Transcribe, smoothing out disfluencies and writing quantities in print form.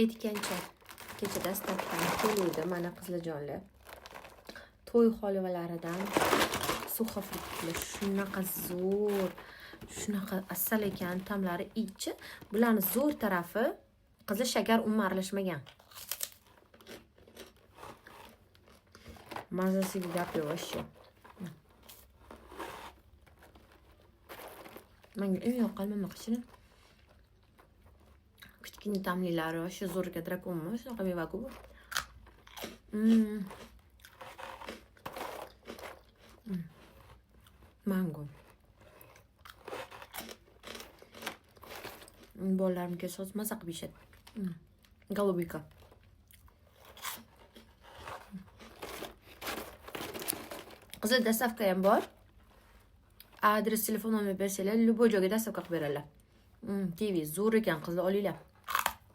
Aytgancha kecha dastlabdan keluvdi mana qizlarjonlar. To'y holvalaridan suxofrutli shunaqa zo'r, shunaqa asal ekan, ta'mlari ichi. Bularni zo'r tarafi qizil shakar umuman aralashmagan. Mazasiga gap yo'q вообще. Menga eng yoqqan nima qishini? Kichkina ta'mlilari shu zo'rga drakonmi, shunaqa meva-ku. Mango. Bolarimga sos maza qilib yeyishadi. Golubika. Qizil dastavka ham bor. Adres, telefon nomer bersanglar, любой joyga dastavka qilib beradilar. TV zo'r ekan, qizlar olinglar.